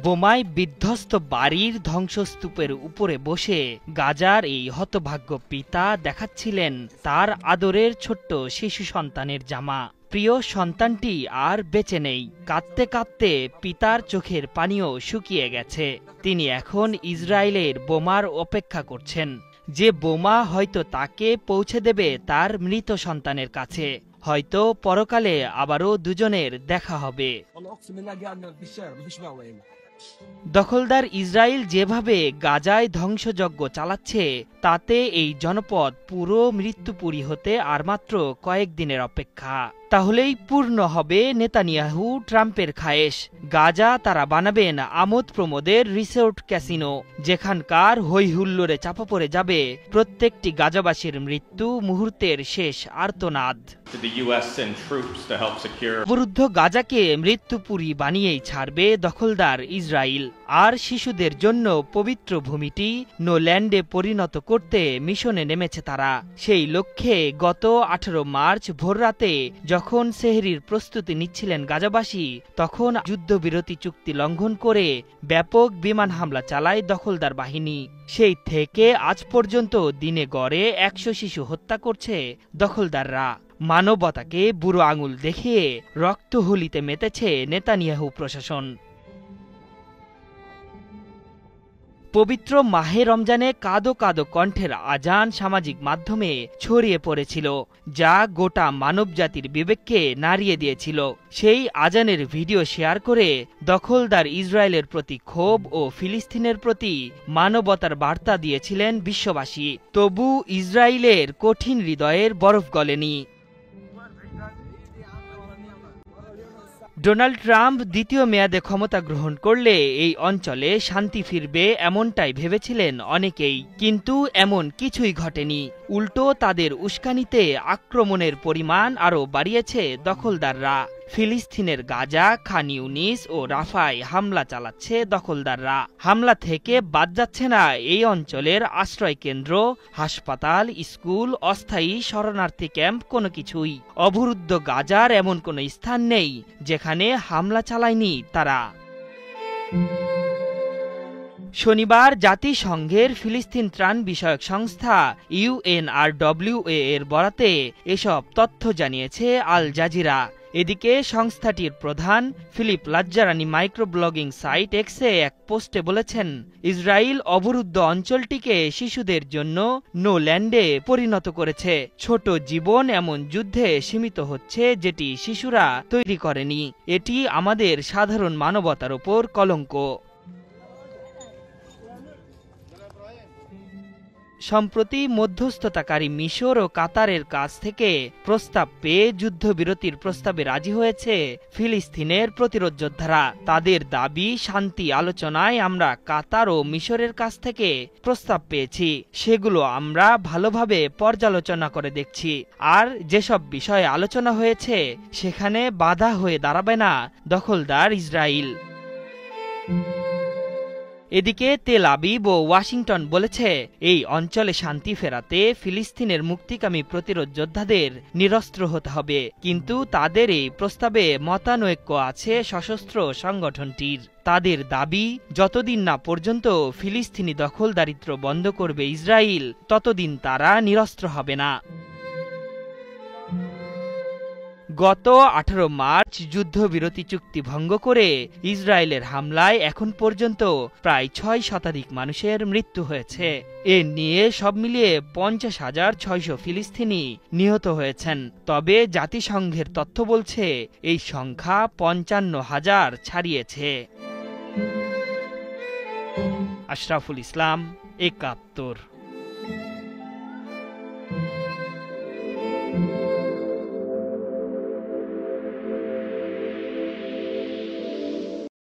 বোমায় বিধ্বস্ত বাড়ির ধ্বংসস্তূপের উপরে বসে গাজার এই হতভাগ্য পিতা দেখাচ্ছিলেন তার আদরের ছোট্ট শিশু সন্তানের জামা। প্রিয় সন্তানটি আর বেঁচে নেই। কাঁদতে কাঁদতে পিতার চোখের পানিও শুকিয়ে গেছে। তিনি এখন ইসরায়েলের বোমার অপেক্ষা করছেন, যে বোমা হয়তো তাকে পৌঁছে দেবে তার মৃত সন্তানের কাছে। হয়তো পরকালে আবারও দুজনের দেখা হবে। দখলদার ইসরায়েল যেভাবে গাজায় ধ্বংসযজ্ঞ চালাচ্ছে, তাতে এই জনপদ পুরো মৃত্যুপুরী হতে আর মাত্র কয়েকদিনের অপেক্ষা। তাহলেই পূর্ণ হবে নেতানিয়াহু ট্রাম্পের খায়েশ। গাজা তারা বানাবেন আমোদ প্রমোদের রিসোর্ট ক্যাসিনো, যেখানকার হৈহুল্লোড়ে চাপা পড়ে যাবে প্রত্যেকটি গাজাবাসীর মৃত্যু মুহূর্তের শেষ আর্তনাদ। অবরুদ্ধ গাজাকে মৃত্যুপুরী বানিয়েই ছাড়বে দখলদার ইসরায়েল। আর শিশুদের জন্য পবিত্র ভূমিটি নো ল্যান্ডে পরিণত করতে মিশনে নেমেছে তারা। সেই লক্ষ্যে গত 18 মার্চ ভোররাতে যখন সেহরির প্রস্তুতি নিচ্ছিলেন গাজাবাসী, তখন যুদ্ধবিরতি চুক্তি লঙ্ঘন করে ব্যাপক বিমান হামলা চালায় দখলদার বাহিনী। সেই থেকে আজ পর্যন্ত দিনে গড়ে 100 শিশু হত্যা করছে দখলদাররা। মানবতাকে বুড়ো আঙুল দেখিয়ে রক্তহোলিতে মেতেছে নেতানিয়াহু প্রশাসন। পবিত্র মাহে রমজানে কাঁদো কাঁদো কণ্ঠের আজান সামাজিক মাধ্যমে ছড়িয়ে পড়েছিল, যা গোটা মানবজাতির বিবেককে নাড়িয়ে দিয়েছিল। সেই আজানের ভিডিও শেয়ার করে দখলদার ইসরায়েলের প্রতি ক্ষোভ ও ফিলিস্তিনের প্রতি মানবতার বার্তা দিয়েছিলেন বিশ্ববাসী। তবু ইসরায়েলের কঠিন হৃদয়ের বরফ গলেনি। ডোনাল্ড ট্রাম্প দ্বিতীয় মেয়াদে ক্ষমতা গ্রহণ করলে এই অঞ্চলে শান্তি ফিরবে এমনটাই ভেবেছিলেন অনেকেই, কিন্তু এমন কিছুই ঘটেনি। উল্টো তাদের উস্কানিতে আক্রমণের পরিমাণ আরও বাড়িয়েছে দখলদাররা। ফিলিস্তিনের গাজা, খান ইউনিস ও রাফায় হামলা চালাচ্ছে দখলদাররা। হামলা থেকে বাদ যাচ্ছে না এই অঞ্চলের আশ্রয় কেন্দ্র, হাসপাতাল, স্কুল, অস্থায়ী শরণার্থী ক্যাম্প, কোনো কিছুই। অবরুদ্ধ গাজার এমন কোনো স্থান নেই যেখানে হামলা চালায়নি তারা। শনিবার জাতিসংঘের ফিলিস্তিন ত্রাণ বিষয়ক সংস্থা UNRWA এর বরাতে এসব তথ্য জানিয়েছে আল জাজিরা। এদিকে সংস্থাটির প্রধান ফিলিপ লাজ্জারানি মাইক্রোব্লগিং সাইট এক্সে এক পোস্টে বলেছেন, ইসরায়েল অবরুদ্ধ অঞ্চলটিকে শিশুদের জন্য নো ল্যান্ডে পরিণত করেছে। ছোট জীবন এমন যুদ্ধে সীমিত হচ্ছে যেটি শিশুরা তৈরি করেনি। এটি আমাদের সাধারণ মানবতার ওপর কলঙ্ক। সম্প্রতি মধ্যস্থতাকারী মিশর ও কাতারের কাছ থেকে প্রস্তাব পেয়ে যুদ্ধবিরতির প্রস্তাবে রাজি হয়েছে ফিলিস্তিনের প্রতিরোধ যোদ্ধারা। তাদের দাবি, শান্তি আলোচনায় আমরা কাতার ও মিশরের কাছ থেকে প্রস্তাব পেয়েছি, সেগুলো আমরা ভালোভাবে পর্যালোচনা করে দেখছি। আর যেসব বিষয়ে আলোচনা হয়েছে সেখানে বাধা হয়ে দাঁড়াবে না দখলদার ইসরায়েল। এদিকে তেল আবিব ও ওয়াশিংটন বলেছে, এই অঞ্চলে শান্তি ফেরাতে ফিলিস্তিনের মুক্তিকামী প্রতিরোধ যোদ্ধাদের নিরস্ত্র হতে হবে। কিন্তু তাদের এই প্রস্তাবে মতানৈক্য আছে সশস্ত্র সংগঠনটির। তাদের দাবি, যতদিন না পর্যন্ত ফিলিস্তিনি দখলদারিত্ব বন্ধ করবে ইসরায়েল, ততদিন তারা নিরস্ত্র হবে না। গত 18 মার্চ যুদ্ধবিরতি চুক্তি ভঙ্গ করে ইসরায়েলের হামলায় এখন পর্যন্ত প্রায় 6 শতাধিক মানুষের মৃত্যু হয়েছে। এ নিয়ে সব মিলিয়ে 50,600 ফিলিস্তিনি নিহত হয়েছেন। তবে জাতিসংঘের তথ্য বলছে এই সংখ্যা 55,000 ছাড়িয়েছে। আশরাফুল ইসলাম, 71।